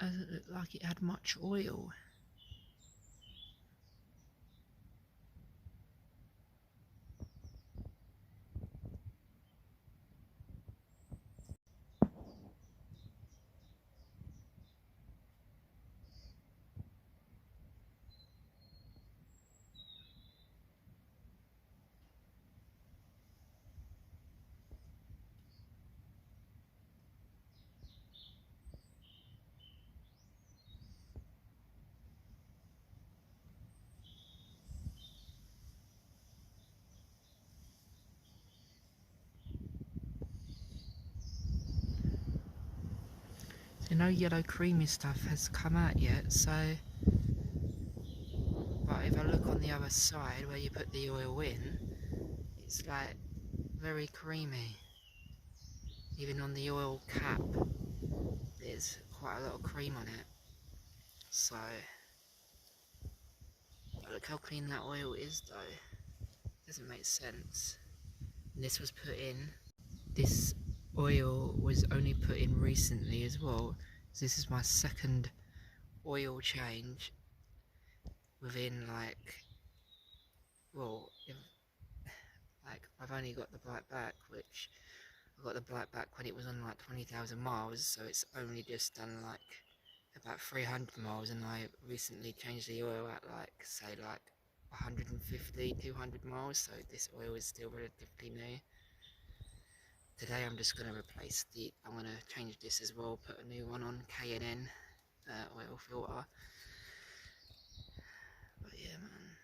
doesn't look like it had much oil. So no yellow creamy stuff has come out yet, so but if I look on the other side where you put the oil in, it's like very creamy. Even on the oil cap there's quite a lot of cream on it. So look how clean that oil is though. Doesn't make sense. And this was put in. This oil was only put in recently as well. So this is my second oil change within I've only got the black back, which I got the black back when it was on like 20,000 miles, so it's only just done like about 300 miles, and I recently changed the oil at say 150, 200 miles, so this oil is still relatively new. Today I'm just going to I'm going to change this as well, put a new one on, K&N oil filter. But yeah, man.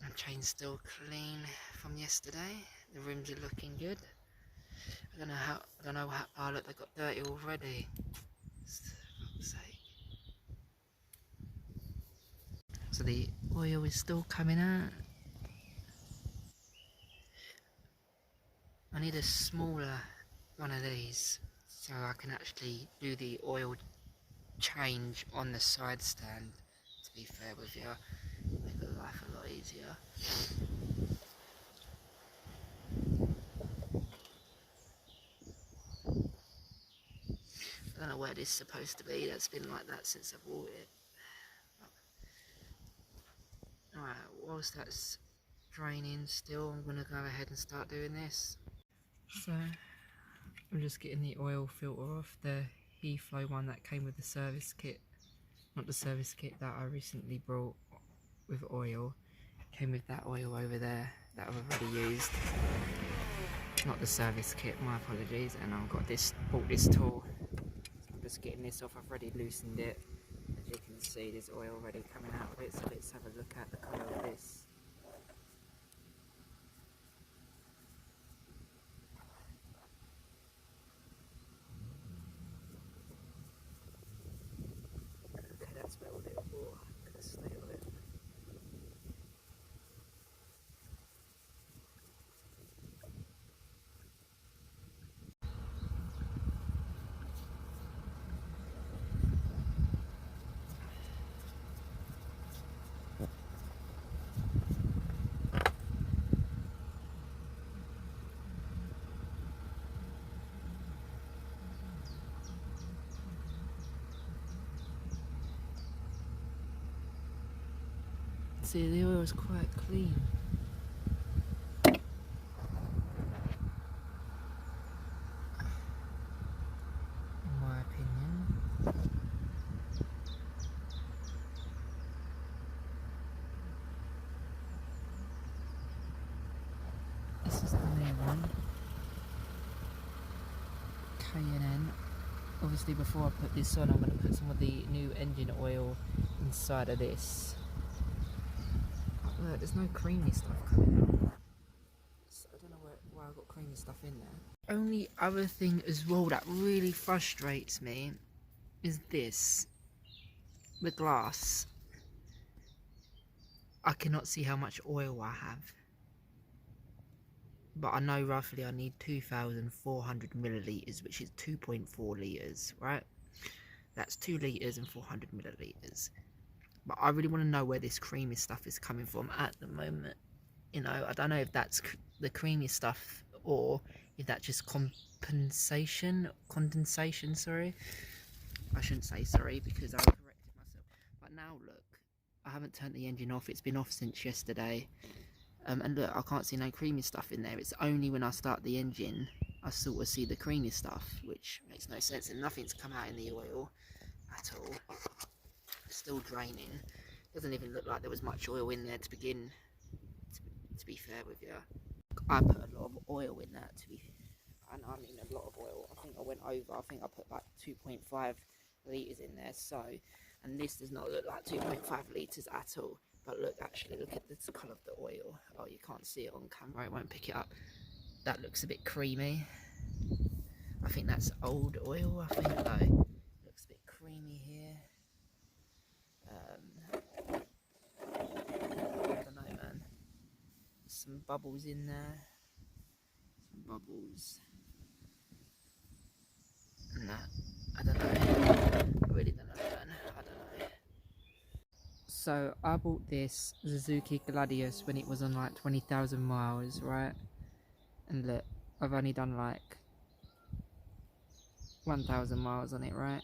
My chain's still clean from yesterday. The rims are looking good. I don't know how, oh look, they got dirty already. For fuck's sake. So the oil is still coming out. I need a smaller one of these so I can actually do the oil change on the side stand, to be fair with you. Make life a lot easier. I don't know where this is supposed to be. That's been like that since I bought it. Alright, whilst that's draining still, I'm going to go ahead and start doing this. So, I'm just getting the oil filter off the Heathrow one that came with the service kit. Not the service kit that I recently brought with oil. It came with that oil over there that I've already used. Not the service kit, my apologies. And I've got bought this tool. So I'm just getting this off. I've already loosened it. As you can see, there's oil already coming out of it. So let's have a look at the colour of this. Okay, that's about a little more. I'm gonna stay on it. See, the oil is quite clean. In my opinion. This is the new one. K&N. Obviously before I put this on, I'm going to put some of the new engine oil inside of this. Look, there's no creamy stuff coming out. So I don't know why I got creamy stuff in there. Only other thing as well that really frustrates me is this. The glass. I cannot see how much oil I have. But I know roughly I need 2,400 millilitres, which is 2.4 litres, right? That's 2 litres and 400 millilitres. But I really want to know where this creamy stuff is coming from at the moment. You know, I don't know if that's the creamy stuff or if that's just condensation, sorry. I shouldn't say sorry because I corrected myself. But now look, I haven't turned the engine off. It's been off since yesterday. And look, I can't see no creamy stuff in there. It's only when I start the engine I sort of see the creamy stuff, which makes no sense, and nothing's come out in the oil at all. It's still draining. Doesn't even look like there was much oil in there to begin, to be fair with you. I put a lot of oil in that, and I mean a lot of oil. I think I went over. I think I put like 2.5 litres in there, so, and this does not look like 2.5 litres at all. But look, actually, look at the colour of the oil. Oh, you can't see it on camera, it won't pick it up. That looks a bit creamy. I think that's old oil, I think, though. Looks a bit creamy here. I don't know, man. Some bubbles in there. Some bubbles. And that, I don't know. I really don't know, man. I don't know. So I bought this Suzuki Gladius when it was on like 20,000 miles, right? And look, I've only done like 1,000 miles on it, right?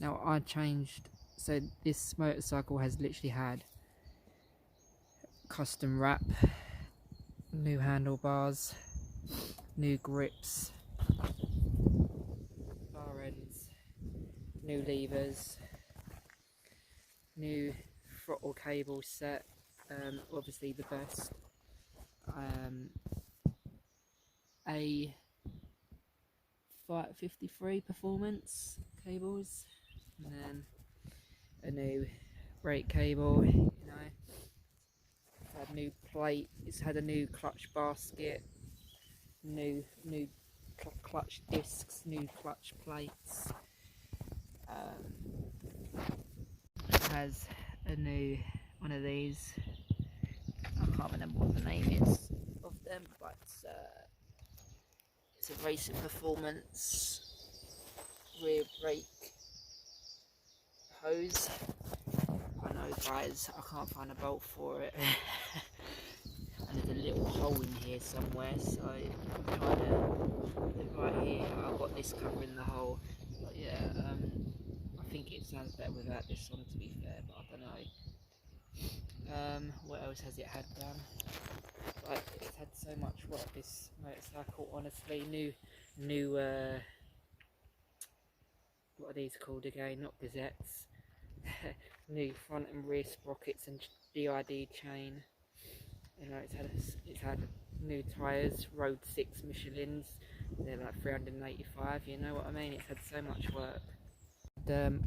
Now I changed, so this motorcycle has literally had custom wrap, new handlebars, new grips, bar ends, new levers, new throttle cable set, obviously the best, a 53 performance cables, and then a new brake cable, you know. It's had new plate, it's had a new clutch basket, new clutch discs, new clutch plates. It has a new one of these. I can't remember what the name is of them, but it's a racing performance rear brake hose. I know, guys, I can't find a bolt for it. And there's a little hole in here somewhere, so I'm trying to look right here. I've got this covering the hole, but yeah, I think it sounds better without this on, to be fair, but I don't know. What else has it had done? Like, it's had so much work, this motorcycle, honestly. New what are these called again? Not gazettes. New front and rear sprockets and DID chain. You know, it's had new tyres, Road 6 Michelins. They're like 385. You know what I mean? It's had so much work.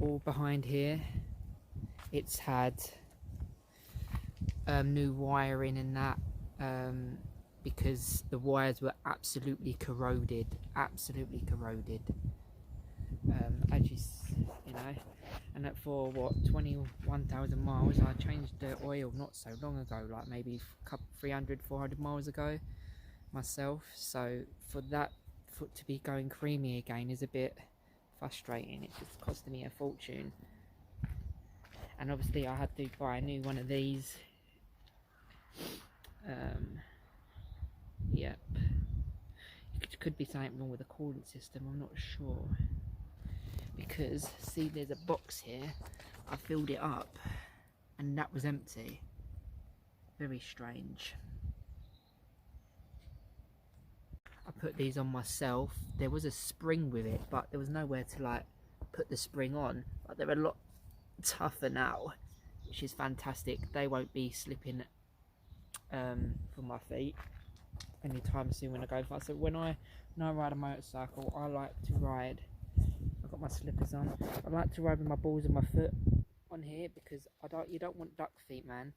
All behind here, it's had new wiring and that, because the wires were absolutely corroded. As you know, and that for what, 21,000 miles, I changed the oil not so long ago, like maybe 300-400 miles ago myself. So for that foot to be going creamy again is a bit frustrating. It's just costing me a fortune, and obviously I had to buy a new one of these. Yep, it could be something wrong with the coolant system, I'm not sure, because see, there's a box here, I filled it up and that was empty. Very strange. I put these on myself. There was a spring with it, but there was nowhere to like put the spring on, but they're a lot tougher now, which is fantastic. They won't be slipping from my feet anytime soon when I go fast. So when I ride a motorcycle, I like to ride, I've got my slippers on, I like to ride with my balls of my foot on here, because you don't want duck feet, man.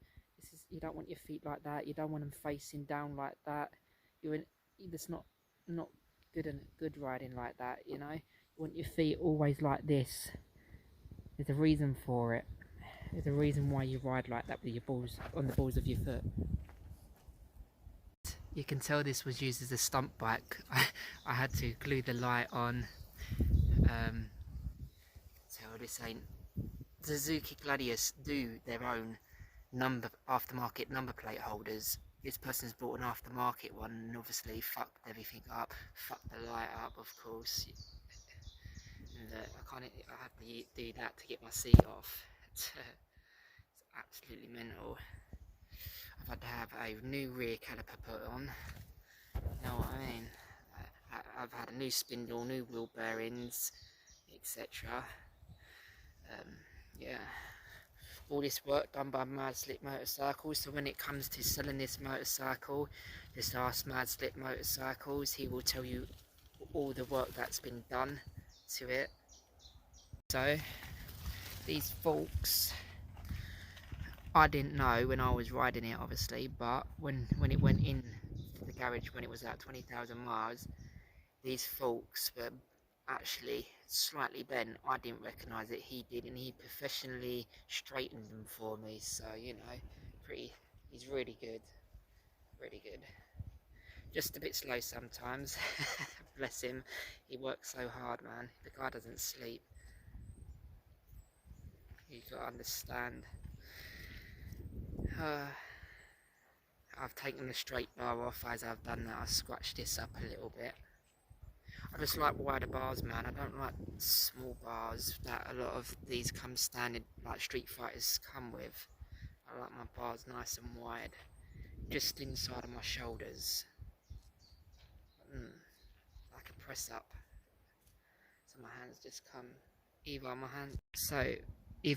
You don't want your feet like that, you don't want them facing down like that. That's not good riding like that, you know. You want your feet always like this. There's a reason for it. There's a reason why you ride like that, with your balls on the balls of your foot. You can tell this was used as a stunt bike. I had to glue the light on. So this ain't... Suzuki Gladius do their own aftermarket number plate holders, this person's bought an aftermarket one and obviously fucked everything up, fucked the light up, of course. And I have to do that to get my seat off. It's absolutely mental. I've had to have a new rear caliper put on. You know what I mean? I've had a new spindle, new wheel bearings, etc. Yeah, all this work done by Mad Slick Motorcycles. So when it comes to selling this motorcycle, just ask Mad Slick Motorcycles. He will tell you all the work that's been done to it. So these forks, I didn't know when I was riding it, obviously, but when it went in the garage, when it was at 20,000 miles, these forks were actually slightly bent. I didn't recognise it, he did, and he professionally straightened them for me. So, you know, he's really good, really good. Just a bit slow sometimes. Bless him, he works so hard, man. The guy doesn't sleep. You gotta understand. I've taken the straight bar off. As I've done that, I scratched this up a little bit. I just like wider bars, man. I don't like small bars that a lot of these come standard, like Street Fighters come with. I like my bars nice and wide, just inside of my shoulders, like a press up. So my hands just come either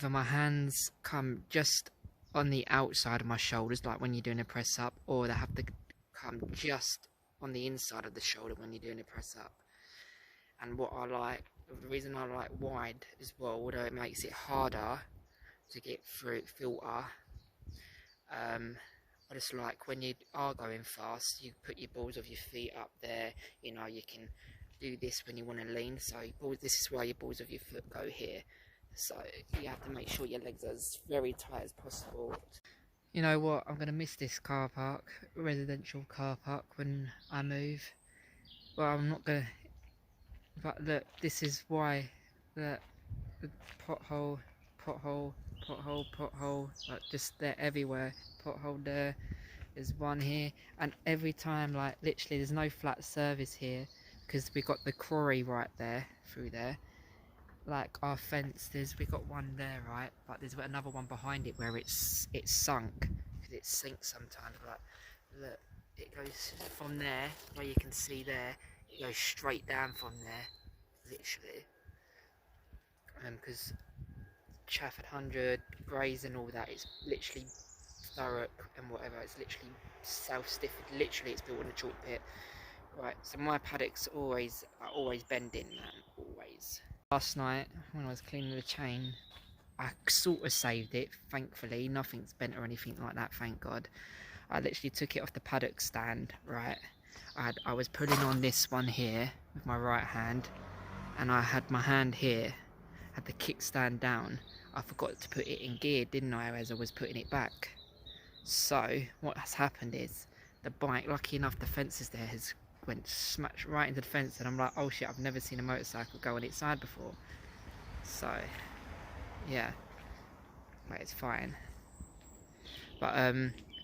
my hands come just on the outside of my shoulders, like when you're doing a press up, or they have to come just on the inside of the shoulder when you're doing a press up. And what I like, the reason I like wide as well, although it makes it harder to get through filter, I just like when you are going fast, you put your balls of your feet up there. You know, you can do this when you want to lean, so this is why your balls of your foot go here. So you have to make sure your legs are as very tight as possible. You know what, I'm going to miss this car park, residential car park, when I move. Well, I'm not going to, but look, this is why the pothole, like just they're everywhere. Pothole there, there's one here, and every time, like literally there's no flat surface here because we got the quarry right there through there. Like our fence, we got one there, right, but there's another one behind it where it's sunk, because it sinks sometimes. Like look, it goes from there, where you can see there, it goes straight down from there, literally. Because Chafford 100, Grays and all that, it's literally Thurrock and whatever, it's literally South Stifford, literally it's built on a chalk pit. Right, so my paddocks are always bending, man, always. Last night, when I was cleaning the chain, I sort of saved it, thankfully. Nothing's bent or anything like that, thank God. I literally took it off the paddock stand, right? I was pulling on this one here with my right hand, and I had my hand here, had the kickstand down. I forgot to put it in gear, didn't I, as I was putting it back. So, what has happened is, the bike, lucky enough the fences there has went smash right into the fence, and I'm like, oh shit, I've never seen a motorcycle go on its side before. So yeah, but it's fine. But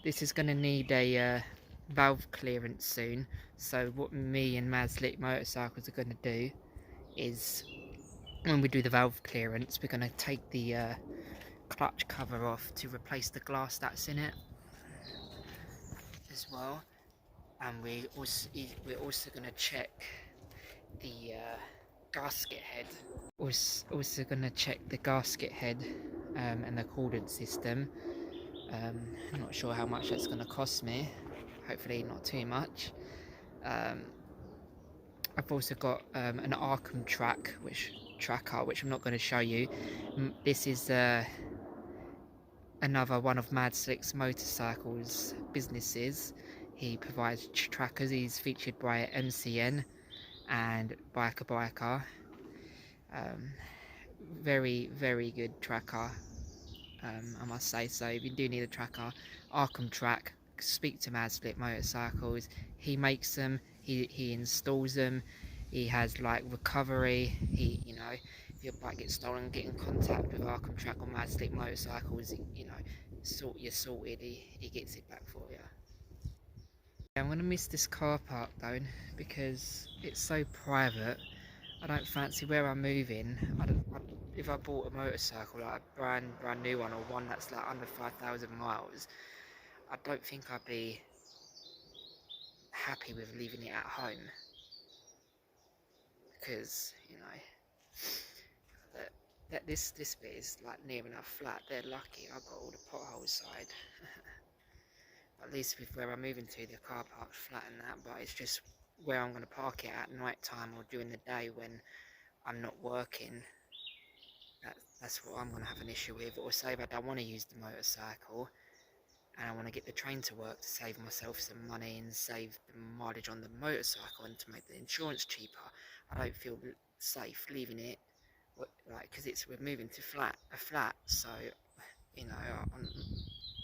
this is going to need a valve clearance soon. So what me and Mad Slick Motorcycles are going to do is, when we do the valve clearance, we're going to take the clutch cover off to replace the glass that's in it as well. And we're also going to check the gasket head. Also going to check the gasket head and the cordon system. I'm not sure how much that's going to cost me. Hopefully not too much. I've also got an Arkham tracker, which I'm not going to show you. This is another one of Mad Slick's motorcycles businesses. He provides trackers. He's featured by MCN and Biker. Very, very good tracker, I must say. So if you do need a tracker, Arkham Track, speak to Mad Slick Motorcycles. He makes them, he installs them, he has like recovery. You know, if your bike gets stolen, get in contact with Arkham Track or Mad Slick Motorcycles. You know, you're sorted. He gets it back for you. I'm going to miss this car park though, because it's so private. I don't fancy where I'm moving. If I bought a motorcycle, like a brand new one, or one that's like under 5,000 miles, I don't think I'd be happy with leaving it at home, because you know that this bit is like near enough flat. They're lucky I've got all the potholes side. At least with where I'm moving to, the car park's flat and that, but it's just where I'm going to park it at night time or during the day when I'm not working. That's what I'm going to have an issue with. Or say if I don't want to use the motorcycle and I want to get the train to work to save myself some money and save the mileage on the motorcycle and to make the insurance cheaper, I don't feel safe leaving it, like, because we're moving to a flat, so you know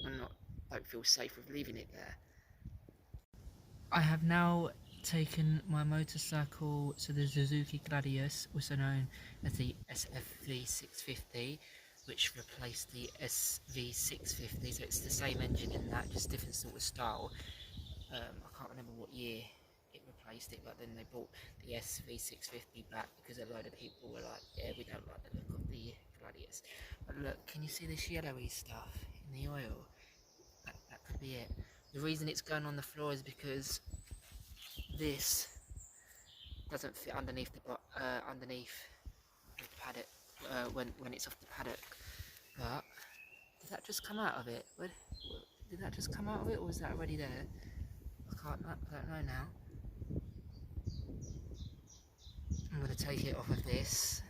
I'm not don't feel safe with leaving it there. I have now taken my motorcycle to the Suzuki Gladius, also known as the SFV650, which replaced the SV650, so it's the same engine in that, just different sort of style. I can't remember what year it replaced it, but then they bought the SV650 back because a load of people were like, yeah, we don't like the look of the Gladius. But look, can you see this yellowy stuff in the oil? That could be it. The reason it's going on the floor is because this doesn't fit underneath the paddock when it's off the paddock. But did that just come out of it? Did that just come out of it, or was that already there? I don't know now. I'm going to take it off of this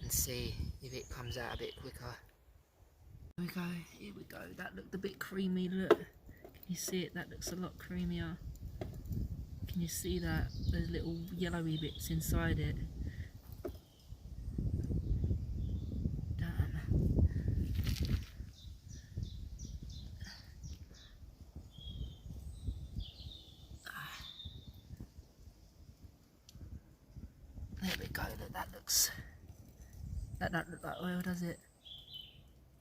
and see if it comes out a bit quicker. Here we go, that looked a bit creamy, look. Can you see it? That looks a lot creamier. Can you see that? Those little yellowy bits inside it. Damn. There we go, look, that don't look like oil, does it?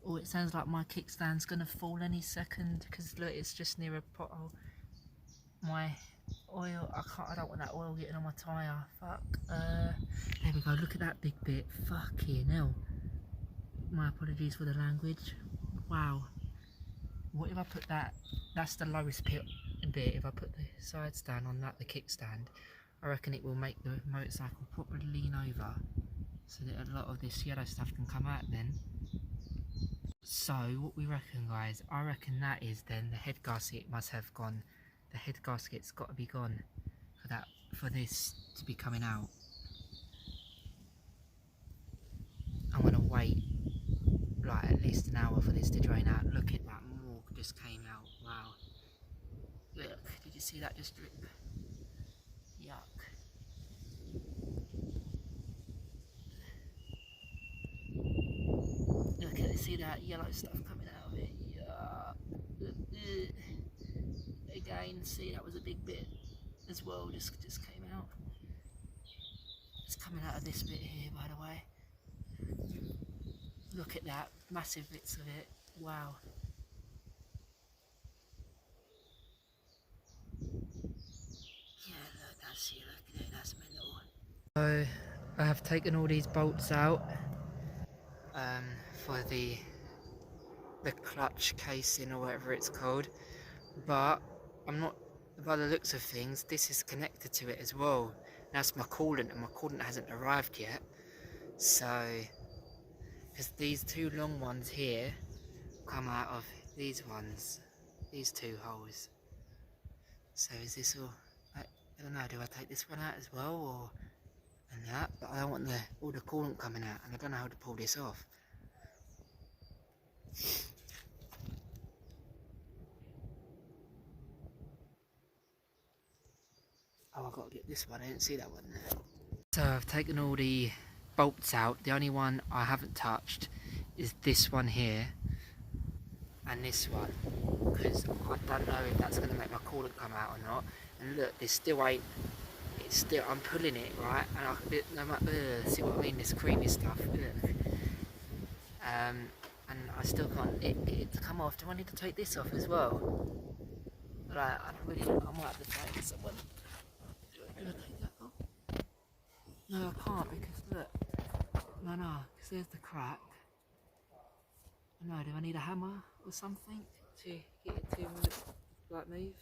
Oh, it sounds like my kickstand's gonna fall any second, because look, it's just near a pothole. My oil, I don't want that oil getting on my tyre. Fuck. There we go, look at that big bit. Fucking hell. My apologies for the language. Wow. What if I put that's the lowest bit. If I put the side stand on that, the kickstand, I reckon it will make the motorcycle properly lean over, so that a lot of this yellow stuff can come out then. So what we reckon, guys, I reckon that is then the head gasket must have gone. The head gasket's got to be gone for this to be coming out. I'm gonna wait like at least an hour for this to drain out. Look at that, more just came out. Wow. Look, did you see that just drip? Yuck. Look at it, see that yellow stuff coming out of it? Yuck. Again, see, that was a big bit as well, just came out. It's coming out of this bit here, by the way. Look at that, massive bits of it. Wow. Yeah, look, that's mental. So I have taken all these bolts out for the clutch casing or whatever it's called, but I'm not, by the looks of things, this is connected to it as well. That's my coolant, and my coolant hasn't arrived yet. So, because these two long ones here come out of these ones, these two holes. So is this all, I don't know, do I take this one out as well, or and that? But I don't want all the coolant coming out, and I don't know how to pull this off. Oh, I've got to get this one, I didn't see that one there. So I've taken all the bolts out. The only one I haven't touched is this one here and this one, because I don't know if that's going to make my coolant come out or not. And look, this still ain't, it's still, I'm pulling it, right, and see what I mean, this creamy stuff, look. And I still can't get it to come off. Do I need to take this off as well? Right, I might have to take someone. Can I take that off? No, I can't because look. No, because there's the crack. No, do I need a hammer or something to get it to like move?